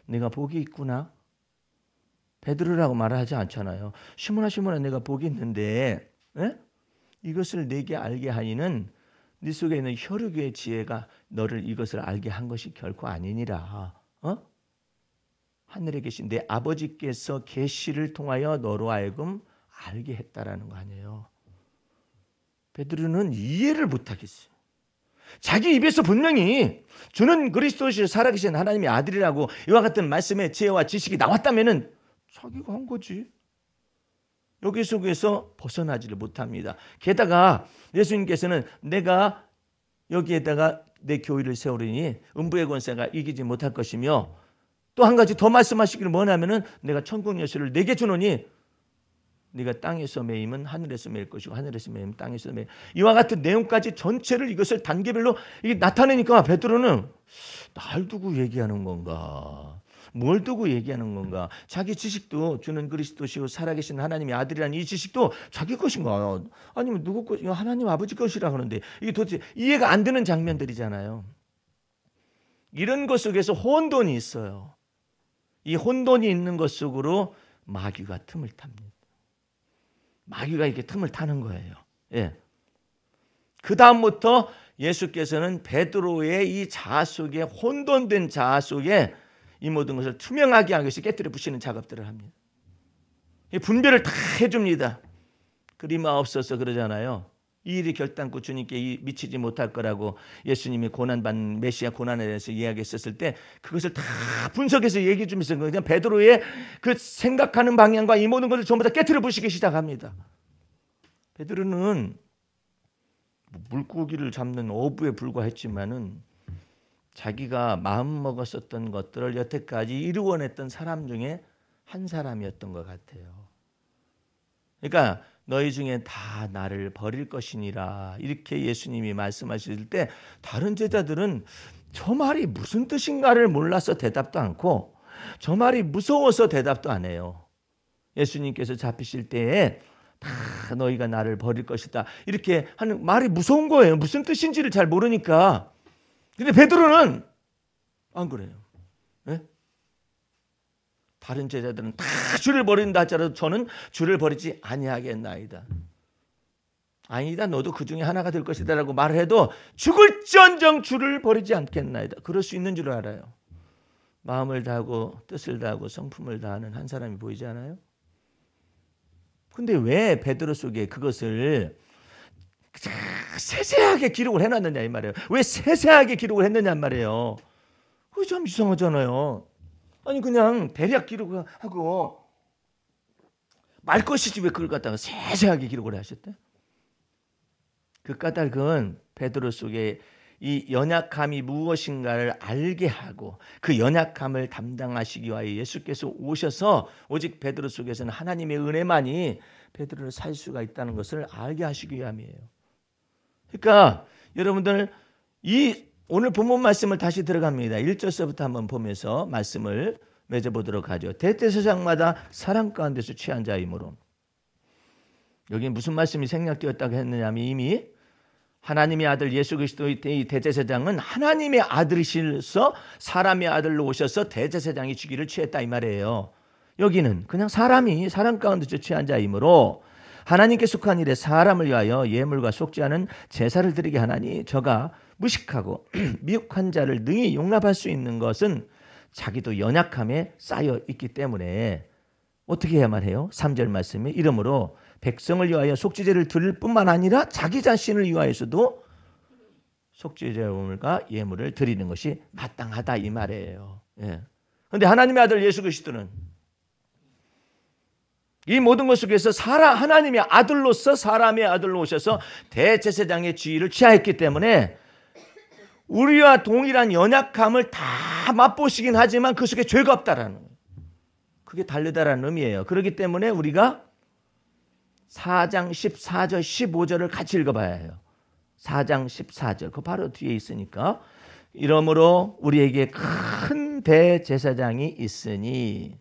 내가 복이 있구나. 베드로라고 말하지 않잖아요. 시몬아 내가 복이 있는데 예? 이것을 내게 알게 하니는 네 속에 있는 혈육의 지혜가 너를 이것을 알게 한 것이 결코 아니니라. 하늘에 계신 내 아버지께서 계시를 통하여 너로 하여금 알게 했다라는 거 아니에요. 베드로는 이해를 못하겠어요. 자기 입에서 분명히 주는 그리스도시 살아계신 하나님의 아들이라고 이와 같은 말씀의 지혜와 지식이 나왔다면은 자기가 한 거지. 여기 속에서 벗어나지를 못합니다. 게다가 예수님께서는 내가 여기에다가 내 교회를 세우리니 음부의 권세가 이기지 못할 것이며 또 한 가지 더 말씀하시기를 뭐냐면은 내가 천국 열쇠를 내게 주노니 네가 땅에서 매임은 하늘에서 매일 것이고 하늘에서 매임은 땅에서 매일. 이와 같은 내용까지 전체를 이것을 단계별로 이게 나타내니까 베드로는 날 두고 얘기하는 건가? 뭘 두고 얘기하는 건가? 자기 지식도 주는 그리스도시요 살아계신 하나님의 아들이라는 이 지식도 자기 것인가? 아니면 누구 것? 하나님 아버지 것이라 하는데 이게 도대체 이해가 안 되는 장면들이잖아요. 이런 것 속에서 혼돈이 있어요. 이 혼돈이 있는 것 속으로 마귀가 틈을 탑니다. 마귀가 이렇게 틈을 타는 거예요. 예. 그 다음부터 예수께서는 베드로의 이 자아 속에 혼돈된 자아 속에 이 모든 것을 투명하게 하기 위해서 깨뜨려 부시는 작업들을 합니다. 분별을 다 해줍니다. 그리마옵소서 그러잖아요. 이 일이 결단코 주님께 미치지 못할 거라고 예수님이 고난받는 메시아 고난에 대해서 이야기했었을 때 그것을 다 분석해서 얘기해 주면서 그냥 베드로의 그 생각하는 방향과 이 모든 것을 전부 다 깨트려 부시기 시작합니다. 베드로는 물고기를 잡는 어부에 불과했지만은 자기가 마음 먹었었던 것들을 여태까지 이루어냈던 사람 중에 한 사람이었던 것 같아요. 그러니까 너희 중에 다 나를 버릴 것이니라 이렇게 예수님이 말씀하실 때 다른 제자들은 저 말이 무슨 뜻인가를 몰라서 대답도 않고 저 말이 무서워서 대답도 안 해요. 예수님께서 잡히실 때에 다 너희가 나를 버릴 것이다 이렇게 하는 말이 무서운 거예요. 무슨 뜻인지를 잘 모르니까. 근데 베드로는 안 그래요. 네? 다른 제자들은 다 주를 버린다 할지라도 저는 주를 버리지 아니하겠나이다. 아니다 너도 그 중에 하나가 될 것이다 라고 말을 해도 죽을지언정 주를 버리지 않겠나이다. 그럴 수 있는 줄 알아요. 마음을 다하고 뜻을 다하고 성품을 다하는 한 사람이 보이지 않아요? 근데 왜 베드로 속에 그것을 세세하게 기록을 해놨느냐 이 말이에요. 왜 세세하게 기록을 했느냐 말이에요. 그게 참 이상하잖아요. 아니 그냥 대략 기록하고 말 것이지 왜 그걸 갖다가 세세하게 기록을 하셨대? 그 까닭은 베드로 속에 이 연약함이 무엇인가를 알게 하고 그 연약함을 담당하시기 위하여 예수께서 오셔서 오직 베드로 속에서는 하나님의 은혜만이 베드로를 살 수가 있다는 것을 알게 하시기 위함이에요. 그러니까 여러분들 이 오늘 본문 말씀을 다시 들어갑니다. 1절서부터 한번 보면서 말씀을 맺어보도록 하죠. 대제사장마다 사랑 가운데서 취한 자이므로, 여기 무슨 말씀이 생략되었다고 했느냐면 이미 하나님의 아들 예수 그리스도의 이 대제사장은 하나님의 아들이셔서 사람의 아들로 오셔서 대제사장이 직위를 취했다 이 말이에요. 여기는 그냥 사람이 사람 가운데서 취한 자이므로 하나님께 속한 일에 사람을 위하여 예물과 속지 않은 제사를 드리게 하나니 저가 무식하고 미혹한 자를 능히 용납할 수 있는 것은 자기도 연약함에 쌓여 있기 때문에 어떻게 해야만 해요? 3절 말씀에 이러므로 백성을 위하여 속죄제를 드릴 뿐만 아니라 자기 자신을 위하여서도 속죄제물과 예물을 드리는 것이 마땅하다 이 말이에요. 그런데 하나님의 아들 예수 그리스도는 이 모든 것 속에서 하나님의 아들로서 사람의 아들로 오셔서 대제사장의 지위를 취하였기 때문에 우리와 동일한 연약함을 다 맛보시긴 하지만 그 속에 죄가 없다라는 거예요. 그게 다르다라는 의미예요. 그렇기 때문에 우리가 4장 14절 15절을 같이 읽어봐야 해요. 4장 14절 그 바로 뒤에 있으니까 이러므로 우리에게 큰 대제사장이 있으니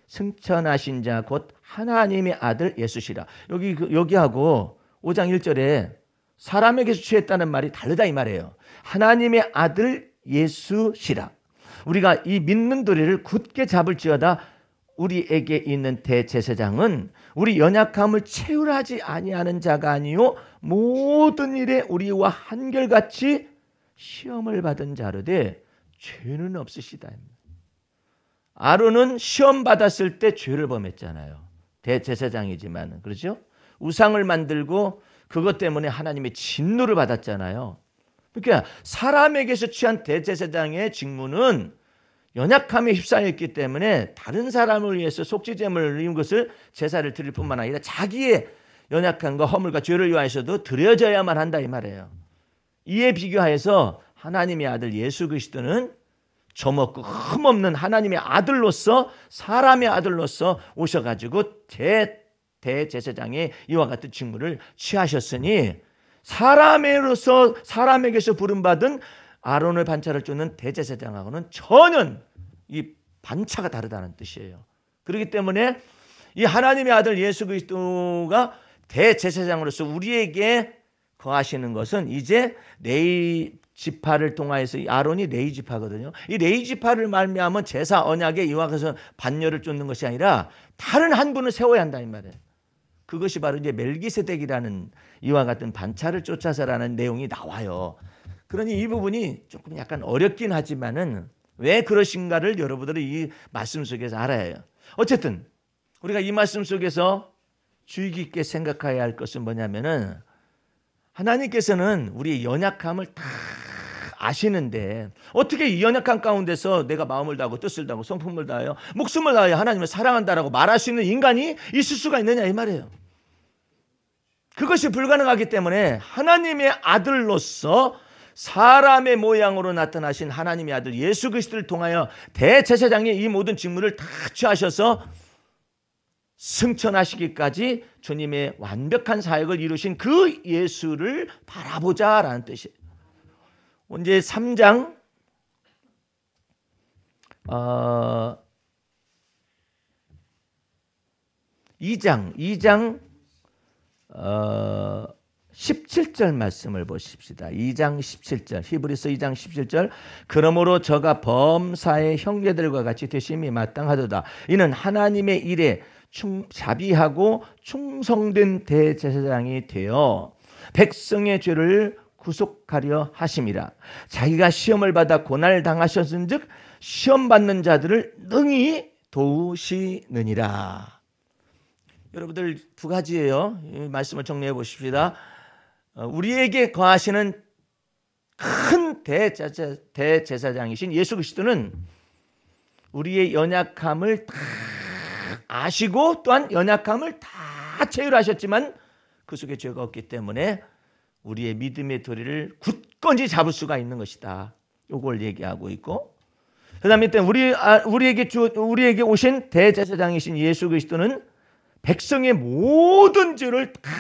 승천하신 자 곧 하나님의 아들 예수시라. 여기하고 5장 1절에 사람에게서 취했다는 말이 다르다 이 말이에요. 하나님의 아들 예수시라. 우리가 이 믿는 도리를 굳게 잡을지어다 우리에게 있는 대제사장은 우리 연약함을 채울하지 아니하는 자가 아니요 모든 일에 우리와 한결같이 시험을 받은 자로되 죄는 없으시다. 아론은 시험 받았을 때 죄를 범했잖아요. 대제사장이지만 그렇죠? 우상을 만들고 그것 때문에 하나님의 진노를 받았잖아요. 그러니까 사람에게서 취한 대제사장의 직무는 연약함에 휩싸여 있기 때문에 다른 사람을 위해서 속죄제물을 드리는 것을 제사를 드릴 뿐만 아니라 자기의 연약함과 허물과 죄를 위하여서도 드려져야만 한다 이 말이에요. 이에 비교하여서 하나님의 아들 예수 그리스도는 점없고 흠없는 하나님의 아들로서 사람의 아들로서 오셔가지고 대제사장의 이와 같은 직무를 취하셨으니 사람에게서 부름받은 아론의 반차를 쫓는 대제사장하고는 전혀 이 반차가 다르다는 뜻이에요. 그렇기 때문에 이 하나님의 아들 예수 그리스도가 대제사장으로서 우리에게 거하시는 것은 이제 레위 지파를 통하여서 아론이 레위 지파거든요. 이 레위 지파를 말미암은 제사 언약에 이와 같은 반열을 쫓는 것이 아니라 다른 한 분을 세워야 한다 이 말이에요. 그것이 바로 이제 멜기세덱이라는 이와 같은 반차를 쫓아서라는 내용이 나와요. 그러니 이 부분이 조금 약간 어렵긴 하지만은 왜 그러신가를 여러분들이 이 말씀 속에서 알아야 해요. 어쨌든 우리가 이 말씀 속에서 주의 깊게 생각해야 할 것은 뭐냐면은 하나님께서는 우리의 연약함을 다 아시는데 어떻게 이 연약함 가운데서 내가 마음을 다하고 뜻을 다하고 성품을 다하여 목숨을 다하여 하나님을 사랑한다라고 말할 수 있는 인간이 있을 수가 있느냐 이 말이에요. 그것이 불가능하기 때문에 하나님의 아들로서 사람의 모양으로 나타나신 하나님의 아들 예수 그리스도를 통하여 대제사장이 이 모든 직무를 다 취하셔서 승천하시기까지 주님의 완벽한 사역을 이루신 그 예수를 바라보자라는 뜻이에요. 이제 3장 2장 17절 말씀을 보십시다. 2장 17절 히브리서 2장 17절 그러므로 저가 범사의 형제들과 같이 되심이 마땅하도다. 이는 하나님의 일에 자비하고 충성된 대제사장이 되어 백성의 죄를 구속하려 하심이라. 자기가 시험을 받아 고난을 당하셨은즉 시험 받는 자들을 능히 도우시느니라. 여러분들 두 가지예요. 이 말씀을 정리해 보십시다. 우리에게 거하시는 큰 대제사장이신 예수 그리스도는 우리의 연약함을 다 아시고 또한 연약함을 다 체휼하셨지만 그 속에 죄가 없기 때문에 우리의 믿음의 도리를 굳건히 잡을 수가 있는 것이다. 이걸 얘기하고 있고, 그다음에 우리에게 오신 대제사장이신 예수 그리스도는 백성의 모든 죄를 다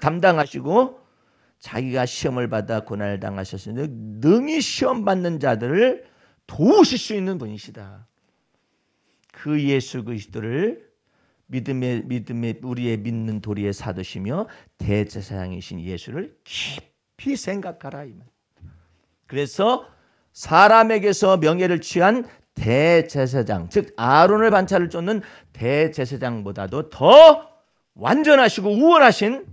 담당하시고 자기가 시험을 받아 고난을 당하셨으니 능히 시험 받는 자들을 도우실 수 있는 분이시다. 그 예수 그리스도를 우리의 믿는 도리에 사두시며 대제사장이신 예수를 깊이 생각하라. 그래서 사람에게서 명예를 취한 대제사장, 즉 아론을 반차를 쫓는 대제사장보다도 더 완전하시고 우월하신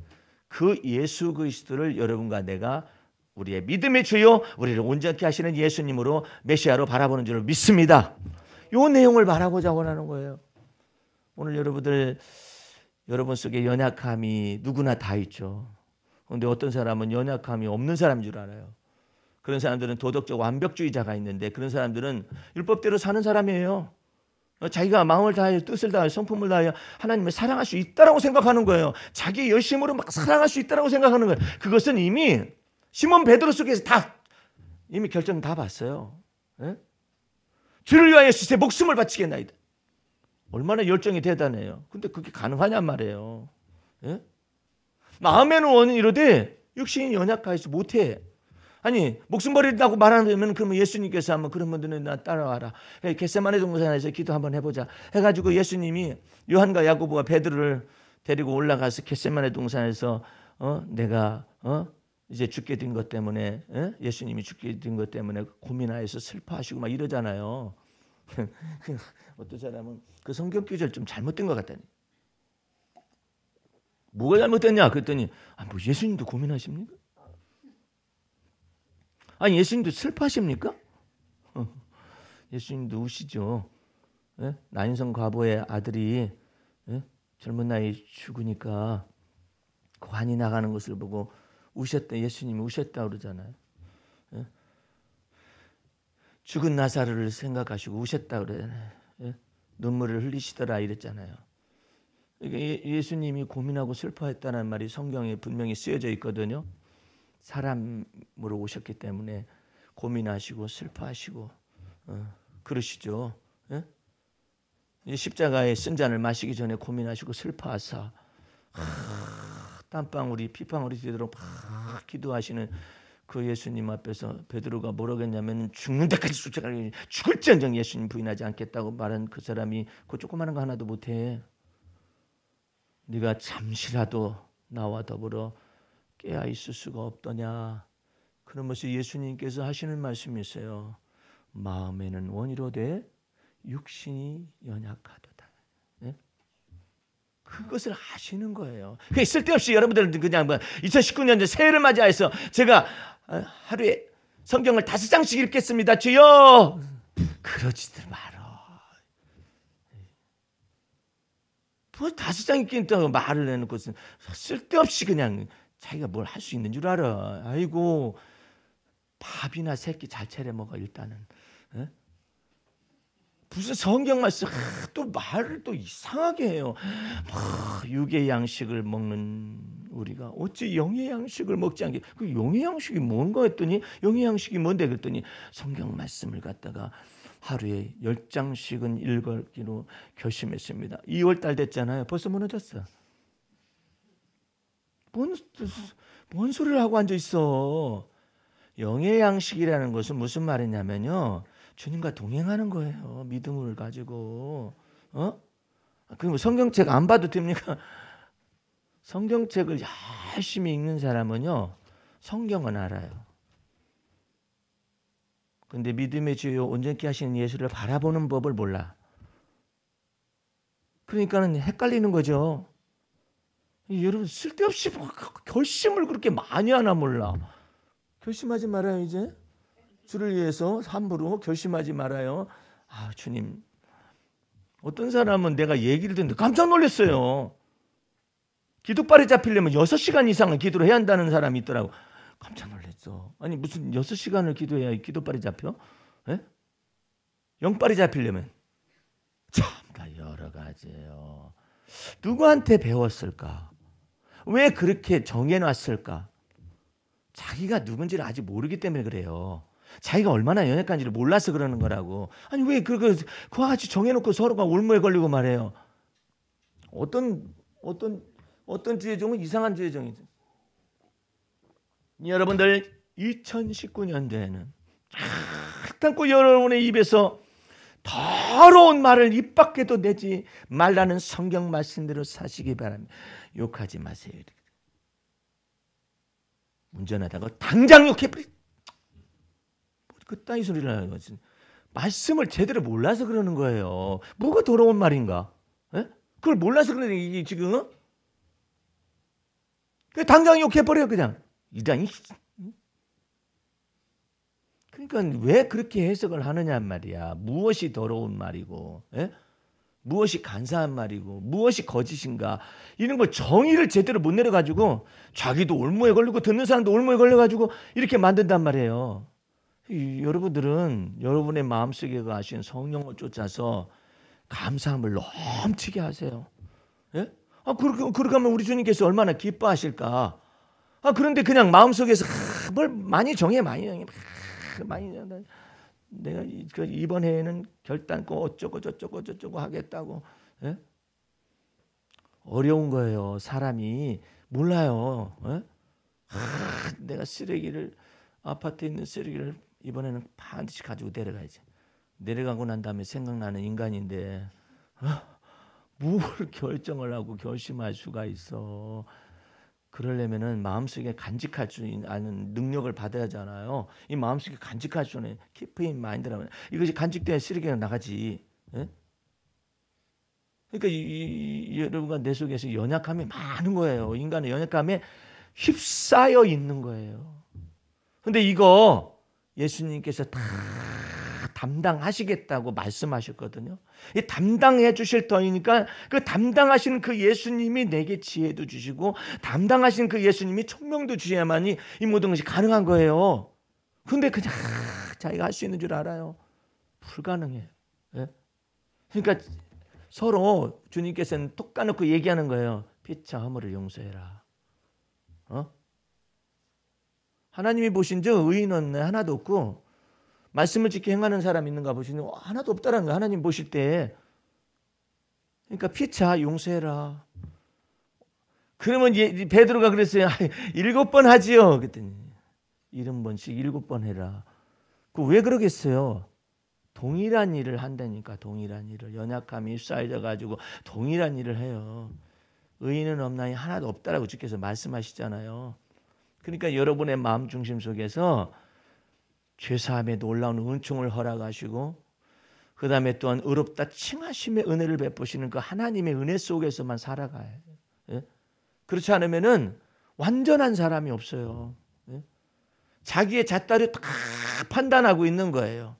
그 예수 그리스도를 여러분과 내가 우리의 믿음의 주요, 우리를 온전케 하시는 예수님으로 메시아로 바라보는 줄을 믿습니다. 이 내용을 말하고자 원하는 거예요. 오늘 여러분 속에 연약함이 누구나 다 있죠. 그런데 어떤 사람은 연약함이 없는 사람인 줄 알아요. 그런 사람들은 도덕적 완벽주의자가 있는데 그런 사람들은 율법대로 사는 사람이에요. 자기가 마음을 다하여 뜻을 다하여 성품을 다하여 하나님을 사랑할 수 있다라고 생각하는 거예요. 자기 열심으로 막 사랑할 수 있다라고 생각하는 거예요. 그것은 이미 시몬 베드로 속에서 다 이미 결정 다 봤어요. 예? 주를 위하여 제 목숨을 바치겠나이다. 얼마나 열정이 대단해요. 근데 그게 가능하냔 말이에요. 예? 마음에는 원은 이러되 육신이 연약하여서 못해. 아니 목숨 버린다고 말하면 그러면 예수님께서 한번 그런 분들은 나 따라와라. 겟세마네 동산에서 기도 한번 해보자. 해가지고 예수님이 요한과 야고보와 베드로를 데리고 올라가서 겟세마네 동산에서 내가 이제 죽게 된 것 때문에 예수님이 죽게 된 것 때문에 고민하여서 슬퍼하시고 막 이러잖아요. 어떤 사람은 그 성경 구절 좀 잘못된 것 같다니. 뭐가 잘못됐냐? 그랬더니 뭐 예수님도 고민하십니까? 아니 예수님도 슬퍼하십니까? 예수님도 우시죠. 예? 나인성 과부의 아들이 젊은 나이에 죽으니까 관이 나가는 것을 보고 우셨다. 예수님이 우셨다 그러잖아요. 예? 죽은 나사로를 생각하시고 우셨다 그러잖아요. 예? 눈물을 흘리시더라 이랬잖아요. 예수님이 고민하고 슬퍼했다는 말이 성경에 분명히 쓰여져 있거든요. 사람으로 오셨기 때문에 고민하시고 슬퍼하시고 그러시죠. 예? 십자가의 쓴잔을 마시기 전에 고민하시고 슬퍼하사 땀방울이 피방울이 되도록 막 기도하시는 그 예수님 앞에서 베드로가 뭐라고 했냐면 죽는 데까지 쫓아가니 죽을지언정 예수님 부인하지 않겠다고 말한 그 사람이 그 조그마한 거 하나도 못해. 네가 잠시라도 나와 더불어 깨어 있을 수가 없더냐. 그러면서 예수님께서 하시는 말씀이 있어요. 마음에는 원이로되 육신이 연약하도다. 네? 그것을 아시는 거예요. 쓸데없이 여러분들은 그냥 2019년 새해를 맞이해서 제가 하루에 성경을 5장씩 읽겠습니다. 주여! 그러지들 말어. 뭐 5장 읽겠다고 말을 해놓고 쓸데없이 그냥 자기가 뭘 할 수 있는 줄 알아. 아이고 밥이나 새끼 잘 차려 먹어 일단은. 에? 무슨 성경 말씀 또 말을 또 이상하게 해요. 육의 양식을 먹는 우리가 어찌 영의 양식을 먹지 않게. 그 영의 양식이 뭔가 했더니 영의 양식이 뭔데 그랬더니 성경 말씀을 갖다가 하루에 10장씩은 읽기로 결심했습니다. 2월달 됐잖아요. 벌써 무너졌어. 뭔 소리를 하고 앉아 있어. 영의 양식이라는 것은 무슨 말이냐면요. 주님과 동행하는 거예요. 믿음을 가지고. 그럼 성경책 안 봐도 됩니까? 성경책을 열심히 읽는 사람은요. 성경은 알아요. 근데 믿음의 주요 온전케 하시는 예수를 바라보는 법을 몰라. 그러니까는 헷갈리는 거죠. 여러분 쓸데없이 결심을 그렇게 많이 하나 몰라. 결심하지 말아요. 이제 주를 위해서 함부로 결심하지 말아요. 주님. 어떤 사람은 내가 얘기를 듣는데 깜짝 놀랐어요. 기도발이 잡히려면 6시간 이상은 기도를 해야 한다는 사람이 있더라고. 깜짝 놀랐어. 아니 무슨 6시간을 기도해야 기도발이 잡혀? 예? 영발이 잡히려면 참나 여러 가지예요. 누구한테 배웠을까? 왜 그렇게 정해놨을까? 자기가 누군지를 아직 모르기 때문에 그래요. 자기가 얼마나 연약한지를 몰라서 그러는 거라고. 아니 왜 그거 같이 정해놓고 서로가 올무에 걸리고 말해요. 어떤 주의종은 이상한 주의종이죠. 여러분들 2019년도에는 결단코 여러분의 입에서 더러운 말을 입 밖에도 내지 말라는 성경 말씀대로 사시기 바랍니다. 욕하지 마세요. 운전하다가 당장 욕해버리. 그따위 소리를 하는 거지. 말씀을 제대로 몰라서 그러는 거예요. 뭐가 더러운 말인가? 에? 그걸 몰라서 그러는 게 지금. 당장 욕해버려 그냥. 이단이. 그러니까 왜 그렇게 해석을 하느냐 말이야. 무엇이 더러운 말이고, 에? 무엇이 간사한 말이고, 무엇이 거짓인가, 이런 걸 정의를 제대로 못 내려가지고 자기도 올무에 걸리고 듣는 사람도 올무에 걸려가지고 이렇게 만든단 말이에요. 여러분들은 여러분의 마음속에 가신 성령을 쫓아서 감사함을 넘치게 하세요. 예? 그렇게 하면 우리 주님께서 얼마나 기뻐하실까. 그런데 그냥 마음속에서 뭘 많이 정해. 내가 이번 해에는 결단코 어쩌고 저쩌고 하겠다고. 예? 어려운 거예요. 사람이 몰라요. 예? 내가 아파트에 있는 쓰레기를 이번에는 반드시 가지고 내려가야지. 내려가고 난 다음에 생각나는 인간인데 뭘 결정을 하고 결심할 수가 있어. 그러려면은 마음속에 간직할 수 있는 능력을 받아야 하잖아요. 이 마음속에 간직할 수 있는 keep in mind라면 이것이 간직돼야 쓰레기가 나가지. 예? 그러니까 여러분과 내 속에서 연약함이 많은 거예요. 인간의 연약함에 휩싸여 있는 거예요. 근데 이거 예수님께서 다 담당하시겠다고 말씀하셨거든요. 이 담당해 주실 터이니까 그 담당하시는 그 예수님이 내게 지혜도 주시고 담당하시는 그 예수님이 총명도 주셔야만이 이 모든 것이 가능한 거예요. 근데 그냥 자기가 할 수 있는 줄 알아요. 불가능해요. 예? 그러니까 서로 주님께서는 톡 까놓고 얘기하는 거예요. 피차 허물을 용서해라. 하나님이 보신 저 의인은 하나도 없고 말씀을 지켜 행하는 사람 있는가 보시니 하나도 없다라는 거예요. 하나님 보실 때. 그러니까 피차 용서해라. 그러면 베드로가 그랬어요. 7번 하지요. 그랬더니 70번씩 7번 해라. 왜 그러겠어요? 동일한 일을 한다니까. 동일한 일을. 연약함이 쌓여져 가지고 동일한 일을 해요. 의인은 없나니 하나도 없다라고 주께서 말씀하시잖아요. 그러니까 여러분의 마음 중심 속에서 죄사함에 놀라운 은총을 허락하시고 그 다음에 또한 의롭다 칭하심의 은혜를 베푸시는 그 하나님의 은혜 속에서만 살아가요. 예? 그렇지 않으면은 완전한 사람이 없어요. 예? 자기의 잣대로 다 판단하고 있는 거예요.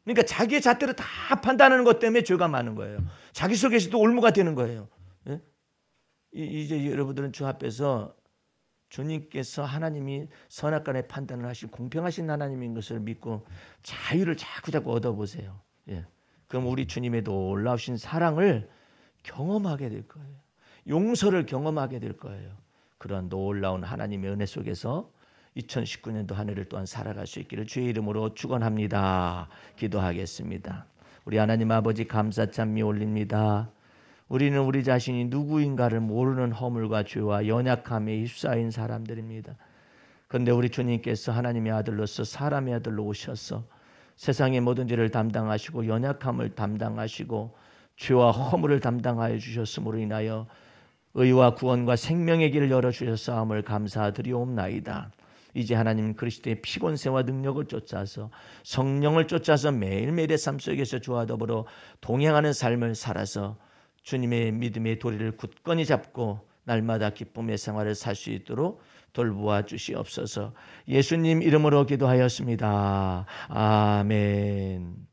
그러니까 자기의 잣대로 다 판단하는 것 때문에 죄가 많은 거예요. 자기 속에서도 올무가 되는 거예요. 예? 이제 여러분들은 주 앞에서 주님께서 하나님이 선악간의 판단을 하신 공평하신 하나님인 것을 믿고 자유를 자꾸 얻어보세요. 예. 그럼 우리 주님의 놀라우신 사랑을 경험하게 될 거예요. 용서를 경험하게 될 거예요. 그런 놀라운 하나님의 은혜 속에서 2019년도 한 해를 또한 살아갈 수 있기를 주의 이름으로 축원합니다. 기도하겠습니다. 우리 하나님 아버지 감사 찬미 올립니다. 우리는 우리 자신이 누구인가를 모르는 허물과 죄와 연약함에 휩싸인 사람들입니다. 그런데 우리 주님께서 하나님의 아들로서 사람의 아들로 오셔서 세상의 모든 죄를 담당하시고 연약함을 담당하시고 죄와 허물을 담당하여 주셨음으로 인하여 의와 구원과 생명의 길을 열어주셨사함을 감사드리옵나이다. 이제 하나님 그리스도의 피곤세와 능력을 쫓아서 성령을 쫓아서 매일매일의 삶 속에서 주와 더불어 동행하는 삶을 살아서 주님의 믿음의 도리를 굳건히 잡고 날마다 기쁨의 생활을 살 수 있도록 돌보아 주시옵소서. 예수님 이름으로 기도하였습니다. 아멘.